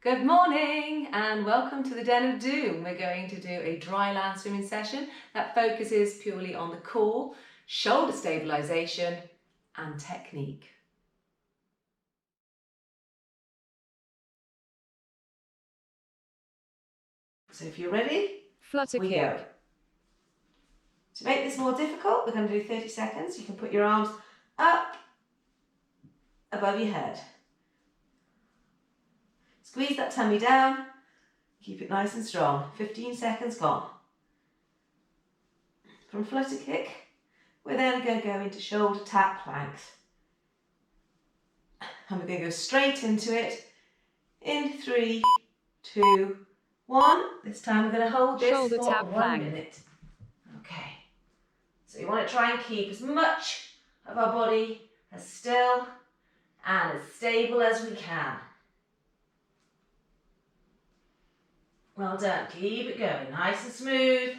Good morning and welcome to the Den of Doom. We're going to do a dryland swimming session that focuses purely on the core, shoulder stabilisation and technique. So if you're ready, Flutter we kick. go. To make this more difficult, we're going to do 30 seconds. You can put your arms up above your head. Squeeze that tummy down. Keep it nice and strong. 15 seconds gone. From flutter kick, we're then going to go into shoulder tap planks. And we're going to go straight into it in 3, 2, 1. This time we're going to hold this Shoulder for tap 1 plank. minute. Okay. So you want to try and keep as much of our body as still and as stable as we can. Well done. Keep it going. Nice and smooth.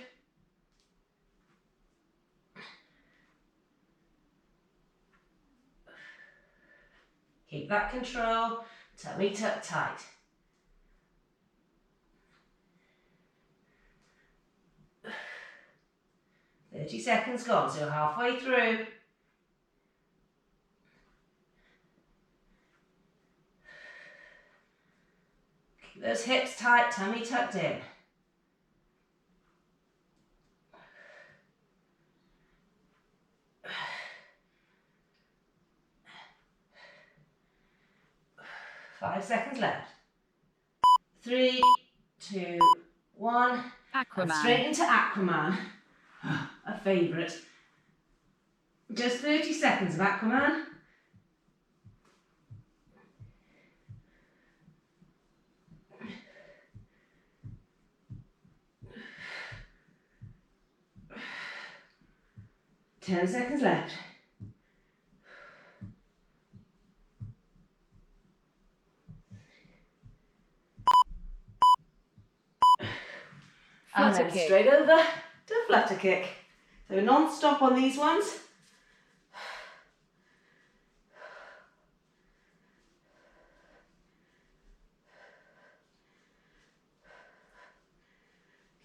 Keep that control. Tummy tucked tight. "30 seconds gone, so halfway through. Keep those hips tight, tummy tucked in. Five seconds left. 3, 2, 1. And AQUAMAN. straight into AQUAMAN. A favourite. Just 30 seconds of AQUAMAN. Ten seconds left. And Flutter then kick. straight over to flutter kick. So non-stop on these ones.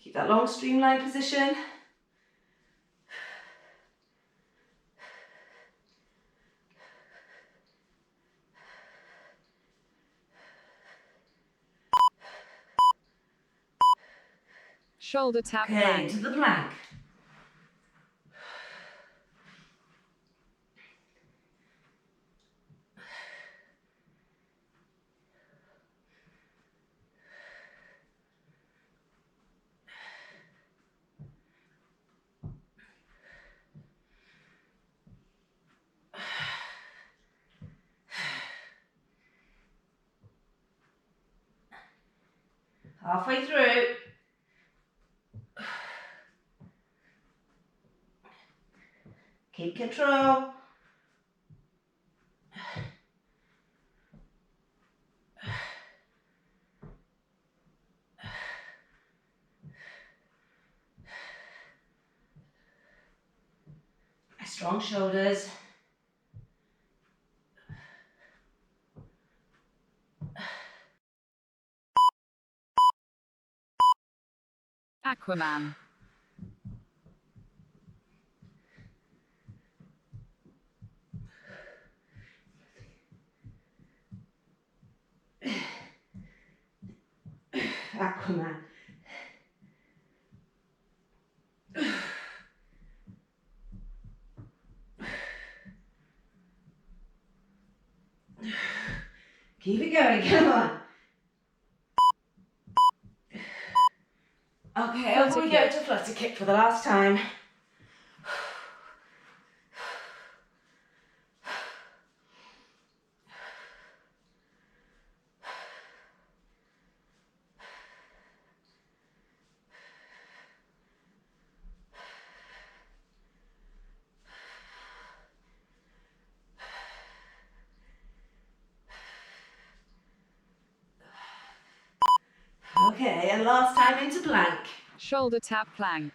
Keep that long streamline position. Shoulder tap Okay, plank. to the plank. Halfway through. Keep control. Strong shoulders. AQUAMAN. AQUAMAN. Keep it going, come on. Okay, over we go to flutter kick for the last time. Okay, and last time into plank. Shoulder tap plank.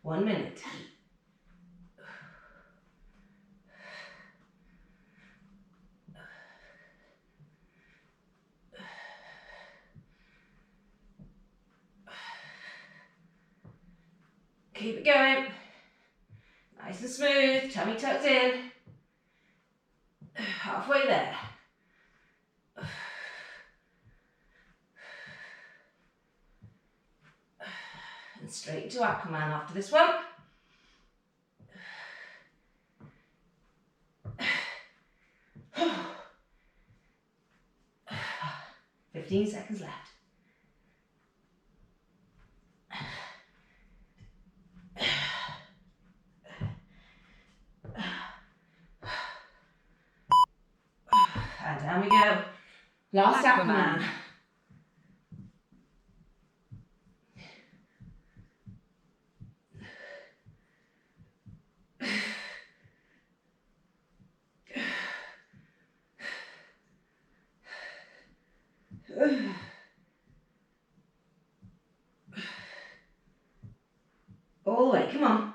One minute. Keep it going. Nice and smooth, tummy tucked in. Halfway there. And straight to AQUAMAN after this one. 15 seconds left. And down we go. Last AQUAMAN. AQUAMAN. All the way, come on.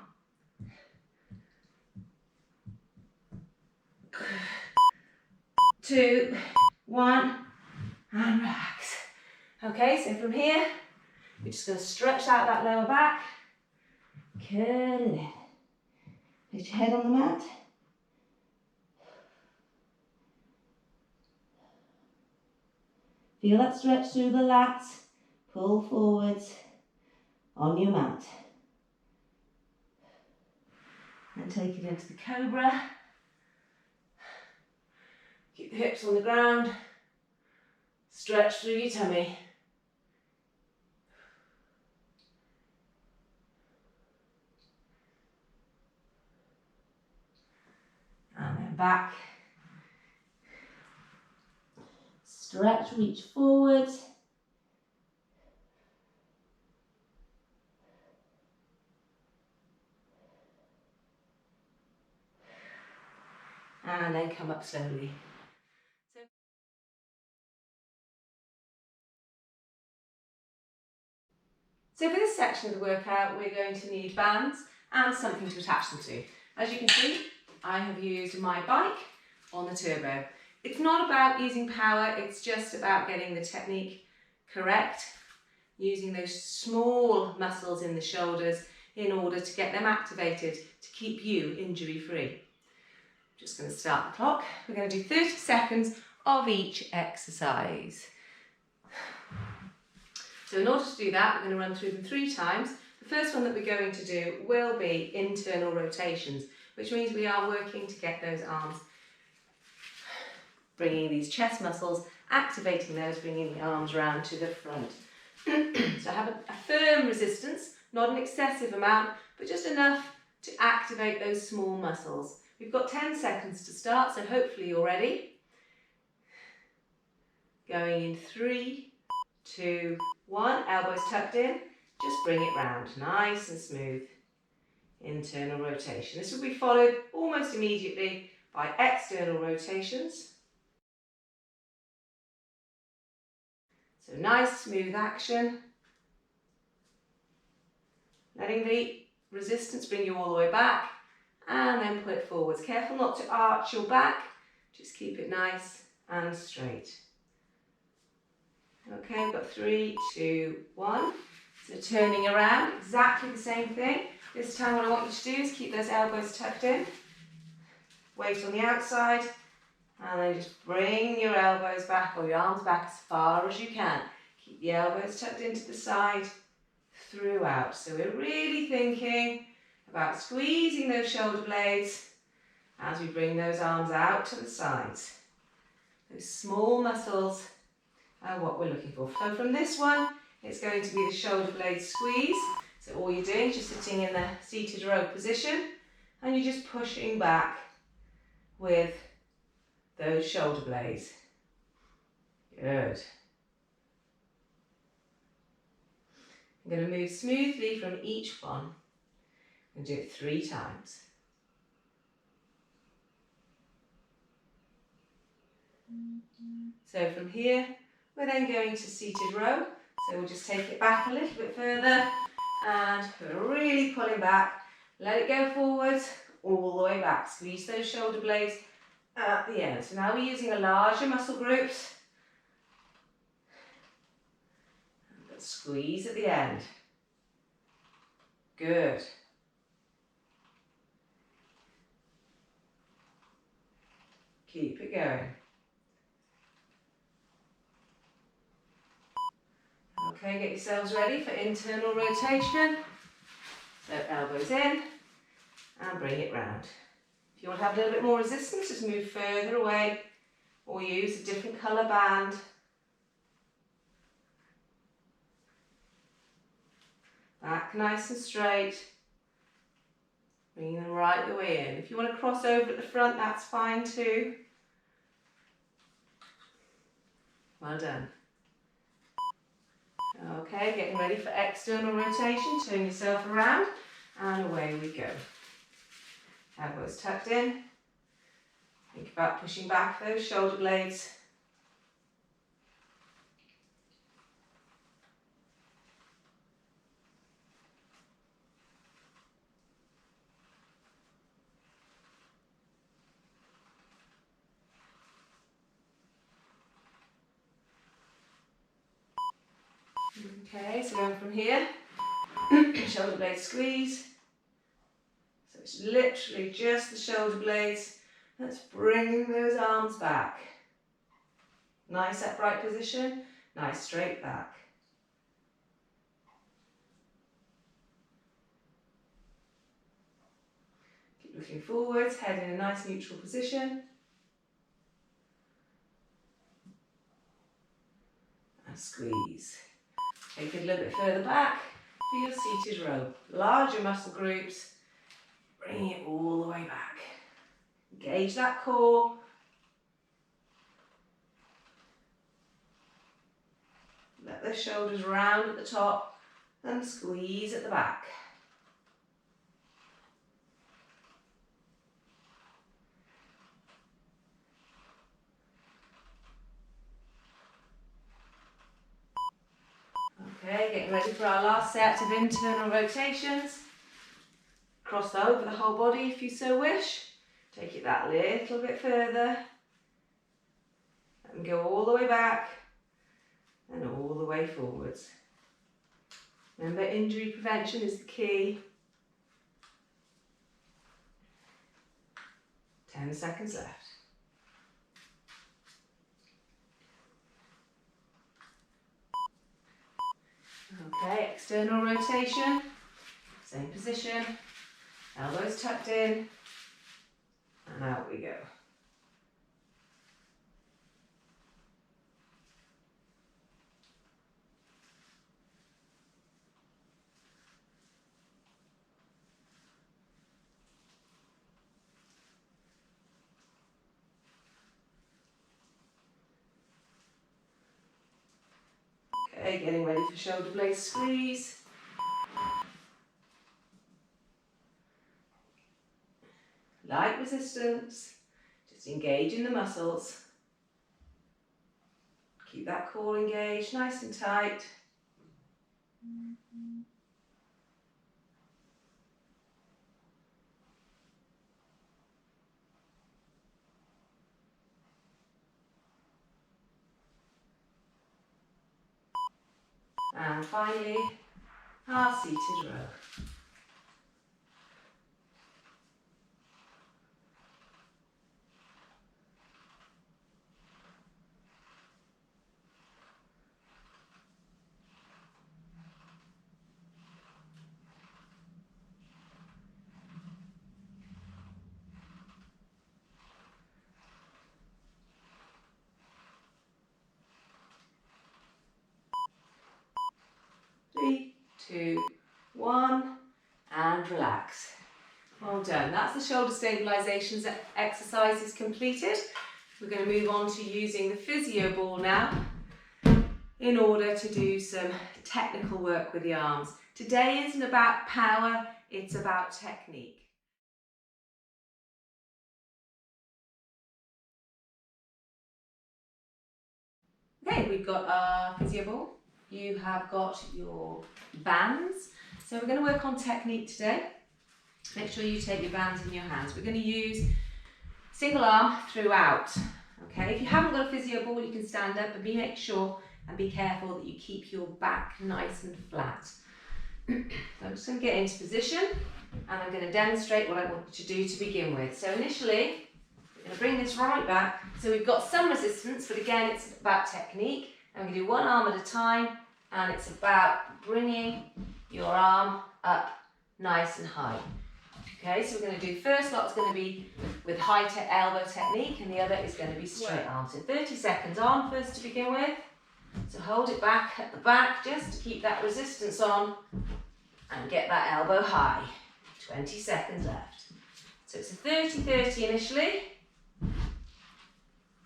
Two, one, and relax. Okay, so from here, we're just going to stretch out that lower back. Curl it in. Put your head on the mat. Feel that stretch through the lats. Pull forwards on your mat. And take it into the cobra. Keep the hips on the ground. Stretch through your tummy. And then back. Stretch, reach forwards. And then come up slowly. So for this section of the workout, we're going to need bands and something to attach them to. As you can see, I have used my bike on the turbo. It's not about using power, it's just about getting the technique correct, using those small muscles in the shoulders in order to get them activated to keep you injury-free. Just going to start the clock. We're going to do 30 seconds of each exercise. So in order to do that, we're going to run through them 3 times. The first one that we're going to do will be internal rotations, which means we are working to get those arms, bringing these chest muscles, activating those, bringing the arms round to the front. So have a firm resistance, not an excessive amount, but just enough to activate those small muscles. We've got 10 seconds to start, so hopefully you're ready. Going in 3, 2, 1, elbows tucked in, just bring it round, nice and smooth. Internal rotation. This will be followed almost immediately by external rotations. So nice smooth action. Letting the resistance bring you all the way back and then pull it forwards. Careful not to arch your back, just keep it nice and straight. Okay, we've got 3, 2, 1. So turning around, exactly the same thing. This time what I want you to do is keep those elbows tucked in. Weight on the outside. And then just bring your elbows back or your arms back as far as you can. Keep the elbows tucked into the side throughout. So we're really thinking about squeezing those shoulder blades as we bring those arms out to the sides. Those small muscles are what we're looking for. So from this one, it's going to be the shoulder blade squeeze. So all you're doing is just sitting in the seated row position and you're just pushing back with those shoulder blades. Good. I'm going to move smoothly from each one and do it 3 times. So from here, we're then going to seated row. So we'll just take it back a little bit further and we're really pulling back. Let it go forwards, all the way back. Squeeze those shoulder blades at the end. So now we're using a larger muscle groups. Squeeze at the end. Good. Keep it going. Okay, get yourselves ready for internal rotation. So elbows in and bring it round. If you want to have a little bit more resistance, just move further away or use a different colour band. Back nice and straight. Bring them right the way in. If you want to cross over at the front, that's fine too. Well done. Okay, getting ready for external rotation. Turn yourself around and away we go. Elbows tucked in. Think about pushing back those shoulder blades. Okay, so going from here, shoulder blades squeeze. So it's literally just the shoulder blades that's bringing those arms back. Nice upright position, nice straight back. Keep looking forwards, head in a nice neutral position. And squeeze. Take it a little bit further back for your seated row. Larger muscle groups, bringing it all the way back. Engage that core. Let the shoulders round at the top and squeeze at the back. Okay, getting ready for our last set of internal rotations. Cross over the whole body if you so wish. Take it that little bit further. And go all the way back and all the way forwards. Remember, injury prevention is the key. 10 seconds left. Okay, external rotation, same position, elbows tucked in, and out we go. Okay, getting ready for shoulder blade squeeze. Light resistance, just engaging the muscles. Keep that core engaged, nice and tight. And finally, our seated row. Three, two, one, and relax. Well done. That's the shoulder stabilisation exercises completed. We're going to move on to using the physio ball now in order to do some technical work with the arms. Today isn't about power, it's about technique. Okay, we've got our physio ball. You have got your bands. So we're going to work on technique today. Make sure you take your bands in your hands. We're going to use single arm throughout. Okay, if you haven't got a physio ball, you can stand up, but make sure and be careful that you keep your back nice and flat. I'm just going to get into position and I'm going to demonstrate what I want you to do to begin with. So initially, we're going to bring this right back. So we've got some resistance, but again, it's about technique. And we're going to do one arm at a time, and it's about bringing your arm up nice and high. Okay, so we're going to do, first lot's going to be with high elbow technique, and the other is going to be straight arm. So 30 seconds on first to begin with. So hold it back at the back just to keep that resistance on and get that elbow high. 20 seconds left. So it's a 30-30 initially,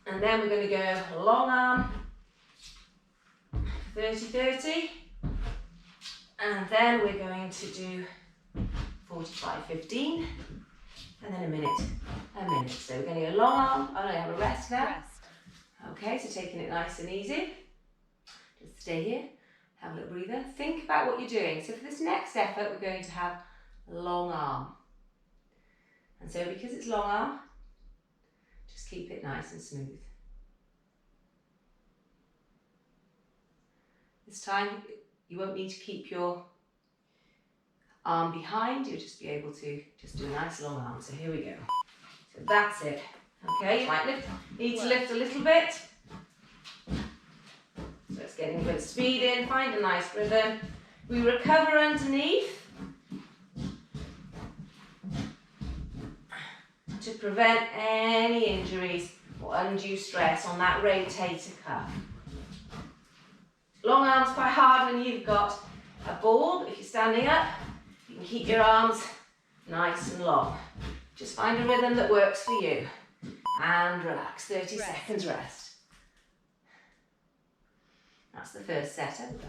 and then we're going to go long arm, 30-30, and then we're going to do 45-15, and then a minute. So we're going to go long arm. Oh no, have a rest now. Okay, so taking it nice and easy. Just stay here, have a little breather. Think about what you're doing. So for this next effort, we're going to have long arm. And so because it's long arm, just keep it nice and smooth. This time, you won't need to keep your arm behind, you'll just be able to just do a nice long arm. So here we go. So that's it. Okay, you might need to lift a little bit. So it's getting a bit of speed in, find a nice rhythm. We recover underneath to prevent any injuries or undue stress on that rotator cuff. Long arms quite hard when you've got a ball, but if you're standing up, you can keep your arms nice and long. Just find a rhythm that works for you. And relax, 30 seconds rest. That's the first set over.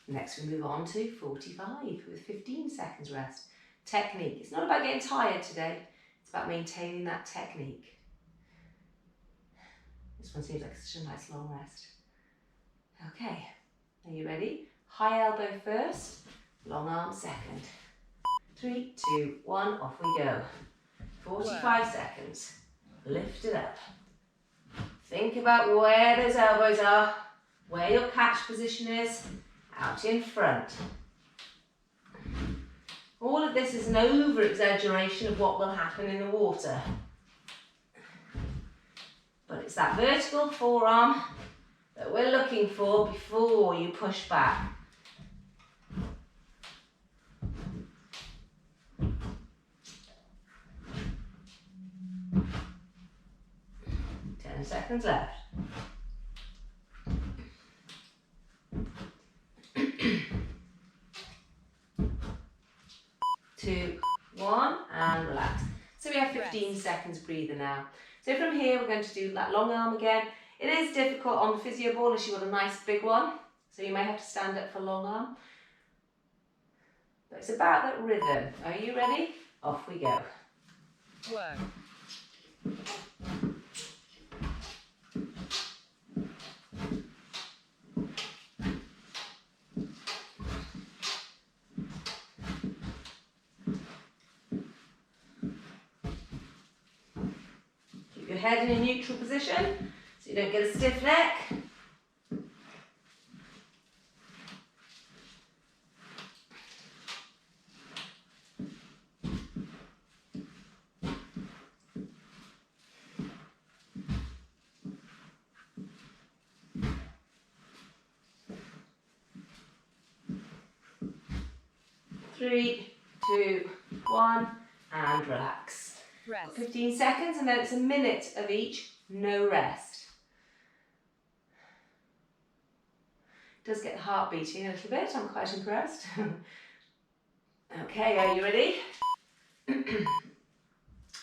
Next we move on to 45 with 15 seconds rest. Technique. It's not about getting tired today, it's about maintaining that technique. This one seems like such a nice long rest. Okay, are you ready? High elbow first, long arm second. 3, 2, 1, off we go. 45 seconds. Lift it up. Think about where those elbows are, where your catch position is, out in front. All of this is an over-exaggeration of what will happen in the water. But it's that vertical forearm that we're looking for before you push back. Seconds left. 2, 1, and relax. So we have 15 seconds breather now. So from here we're going to do that long arm again. It is difficult on the physio ball unless you want a nice big one, so you may have to stand up for long arm. But it's about that rhythm. Are you ready? Off we go. Work. Your head in a neutral position so you don't get a stiff neck. Three, 2, 1, and relax. Rest. 15 seconds, and then it's a minute of each, no rest. Does get the heart beating a little bit, I'm quite impressed. Okay, are you ready?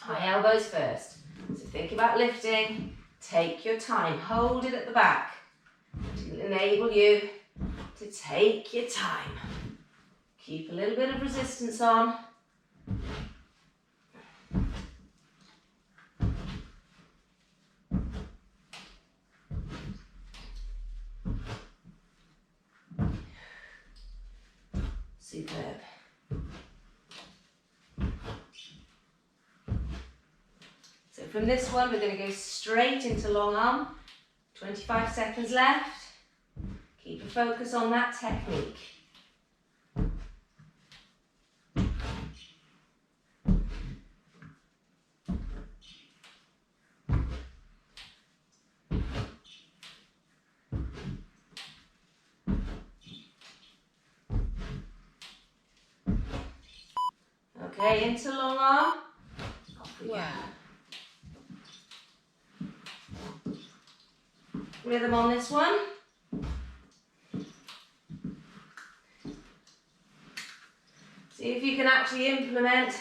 High elbows first. So think about lifting, take your time, hold it at the back to enable you to take your time. Keep a little bit of resistance on. Superb. So from this one, we're going to go straight into long arm. 25 seconds left. Keep a focus on that technique. Okay, into long arm. Off we go. Rhythm on this one. See if you can actually implement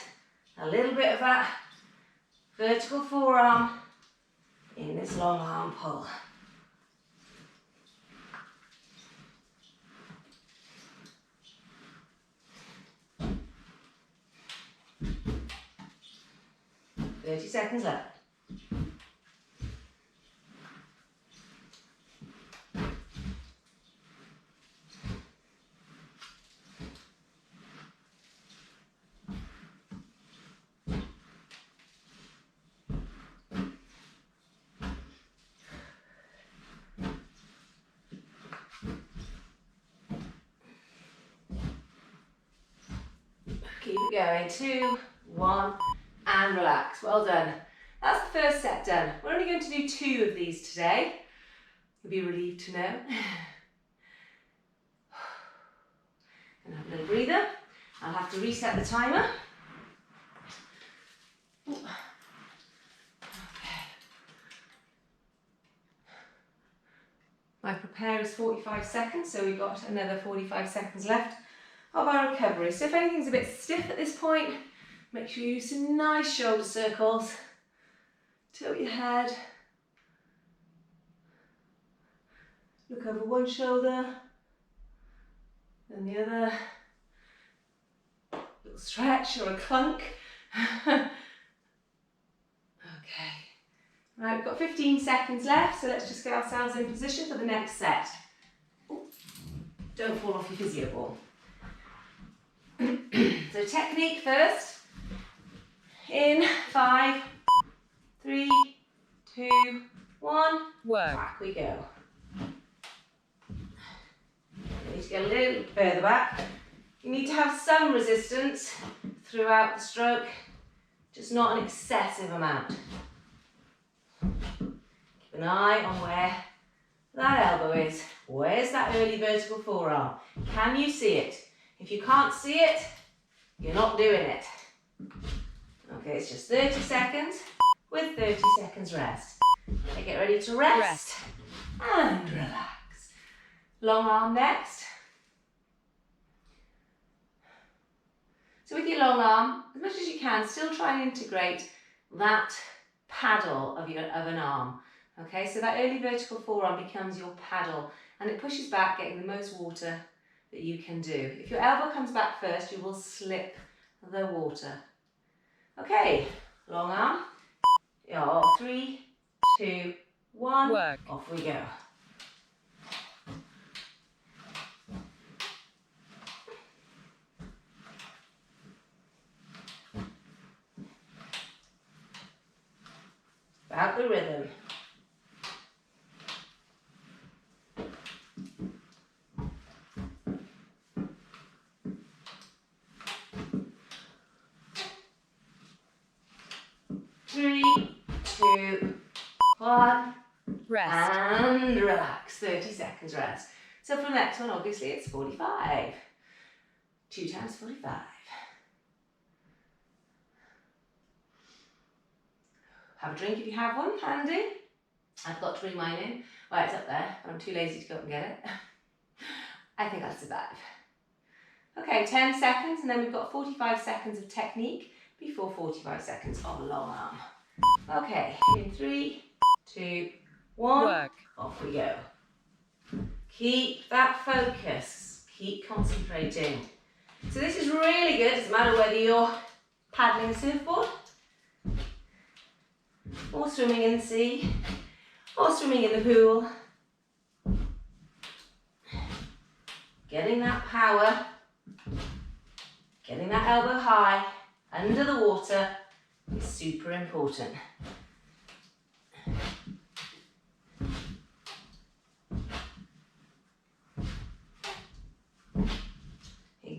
a little bit of that vertical forearm in this long arm pull. "30 seconds left. Keep it going. 2, 1, and relax. Well done. That's the first set done. We're only going to do 2 of these today. You'll be relieved to know. And have a little breather. I'll have to reset the timer. Okay. My prepare is 45 seconds, so we've got another 45 seconds left of our recovery. So if anything's a bit stiff at this point, make sure you use some nice shoulder circles. Tilt your head. Look over one shoulder, then the other. Little stretch or a clunk. Okay. Right, we've got 15 seconds left, so let's just get ourselves in position for the next set. Ooh, don't fall off your physio ball. So technique first. In 5, 3, 2, 1. Work. Back we go. You need to get a little further back. You need to have some resistance throughout the stroke, just not an excessive amount. Keep an eye on where that elbow is. Where's that early vertical forearm? Can you see it? If you can't see it, you're not doing it. Okay, it's just 30 seconds with 30 seconds rest. Okay, get ready to rest. And relax. Long arm next. So with your long arm, as much as you can, still try and integrate that paddle of an arm. Okay, so that early vertical forearm becomes your paddle and it pushes back, getting the most water that you can do. If your elbow comes back first, you will slip the water. Okay, long arm. 3, 2, 1. Work. Off we go. About the rhythm. Three, 2, 1. Rest. And relax. 30 seconds rest. So for the next one, obviously, it's 45. 2 times 45. Have a drink if you have one handy. I've got to bring mine in. Well, it's up there, but I'm too lazy to go up and get it. I think I'll survive. Okay, 10 seconds, and then we've got 45 seconds of technique before 45 seconds of long arm. Okay, in 3, 2, 1. Work. Off we go. Keep that focus. Keep concentrating. So this is really good. It doesn't matter whether you're paddling a surfboard, or swimming in the sea, or swimming in the pool. Getting that power, getting that elbow high, under the water is super important.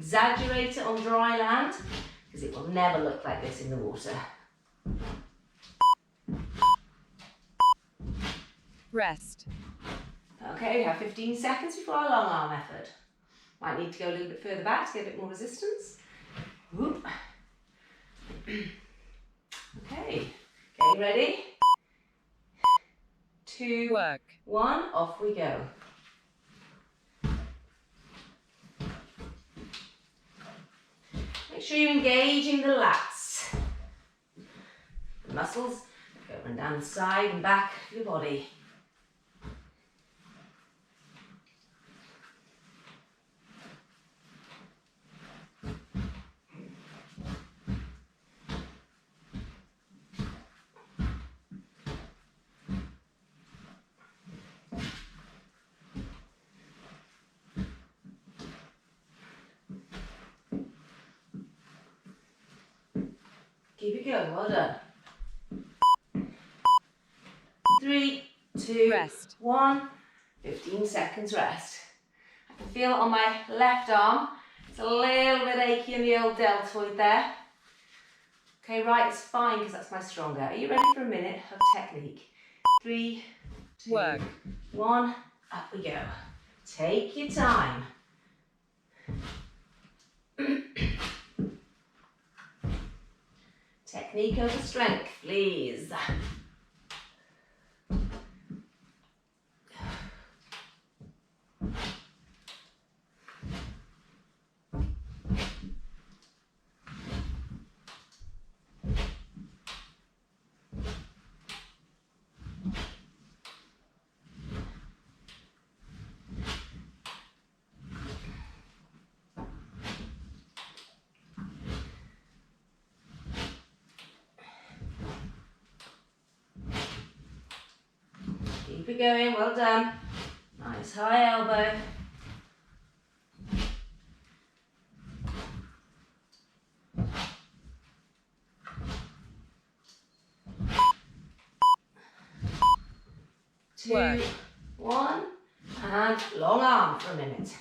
exaggerate it on dry land because it will never look like this in the water. Rest. Okay, we have 15 seconds before our long arm effort. Might need to go a little bit further back to get a bit more resistance. Whoop. Okay, getting ready. 2, Work. 1, off we go. Make sure you're engaging the lats. The muscles going down the side and back of your body. Keep it going, well done. 3, 2, Rest. 1, 15 seconds rest. I can feel it on my left arm. It's a little bit achy in the old deltoid there. Okay, right, it's fine because that's my stronger. Are you ready for a minute of technique? 3, 2, Work. 1, up we go. Take your time. Technique over strength, please. Keep it going, well done. Nice high elbow. Work. 2, 1, and long arm for a minute.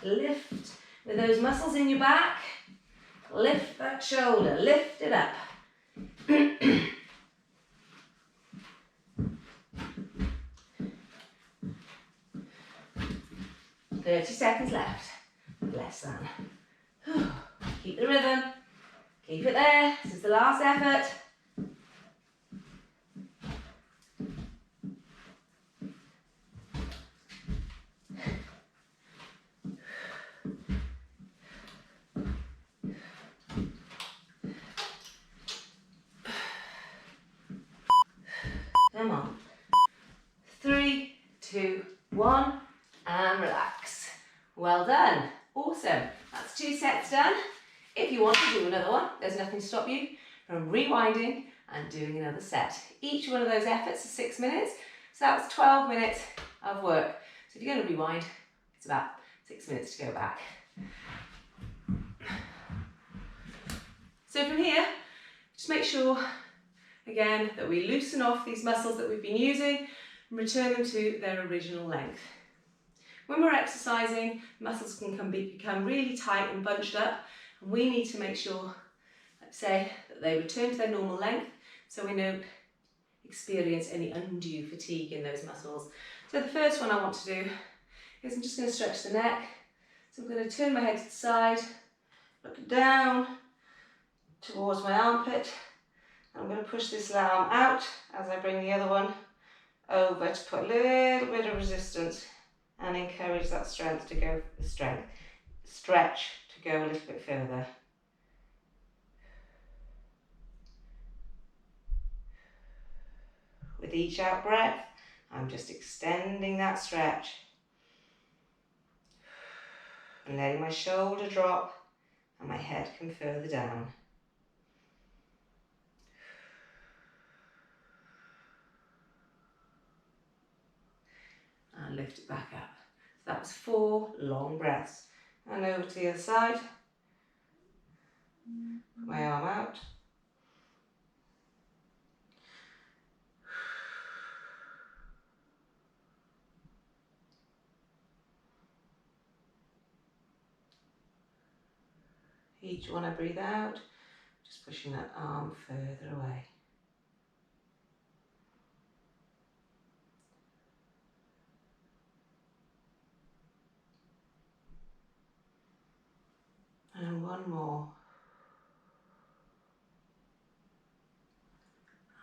Lift with those muscles in your back. Lift that shoulder, lift it up. 30 seconds left. Less than. Keep the rhythm. Keep it there. This is the last effort. Come on. 3, 2, 1, and relax. Well done. Awesome. That's 2 sets done. If you want to do another one, there's nothing to stop you from rewinding and doing another set. Each one of those efforts is 6 minutes, so that's 12 minutes of work. So if you're going to rewind, it's about 6 minutes to go back. So from here, just make sure, again, that we loosen off these muscles that we've been using and return them to their original length. When we're exercising, muscles can become really tight and bunched up, and we need to make sure, let's say, that they return to their normal length so we don't experience any undue fatigue in those muscles. So the first one I want to do is I'm just going to stretch the neck. So I'm going to turn my head to the side, look down towards my armpit. I'm going to push this arm out as I bring the other one over to put a little bit of resistance and encourage that stretch to go a little bit further. With each out breath, I'm just extending that stretch and letting my shoulder drop and my head come further down. And lift it back up. So that was 4 long breaths. And over to the other side. Put my arm out. Each one I breathe out, just pushing that arm further away. And one more.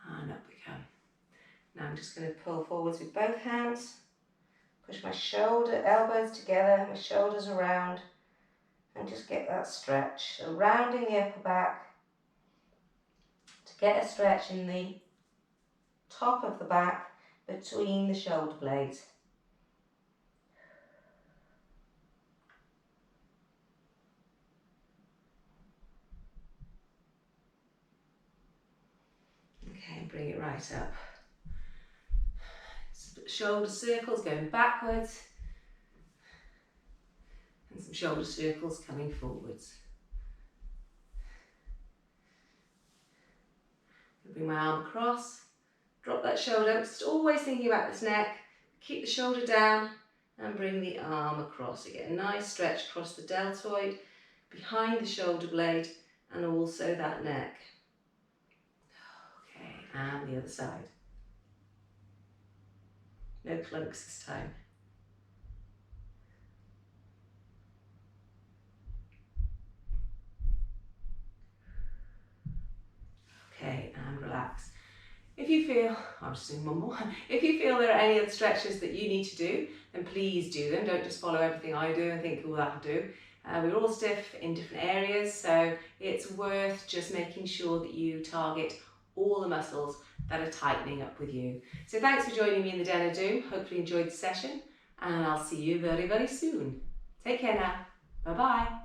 And up we come. Now I'm just going to pull forwards with both hands. Push my elbows together, my shoulders around, and just get that stretch. So rounding the upper back to get a stretch in the top of the back between the shoulder blades. Okay, and bring it right up. Shoulder circles going backwards and some shoulder circles coming forwards. Bring my arm across, drop that shoulder, just always thinking about this neck, keep the shoulder down and bring the arm across. You get a nice stretch across the deltoid, behind the shoulder blade and also that neck. Okay, and the other side. No clunks this time. Okay, and relax. If you feel, I'm just doing one more. If you feel there are any other stretches that you need to do, then please do them. Don't just follow everything I do and think, oh, that'll do. We're all stiff in different areas, so it's worth just making sure that you target all the muscles that are tightening up with you. So thanks for joining me in the Den of Doom. Hopefully you enjoyed the session, and I'll see you very, very soon. Take care now. Bye-bye.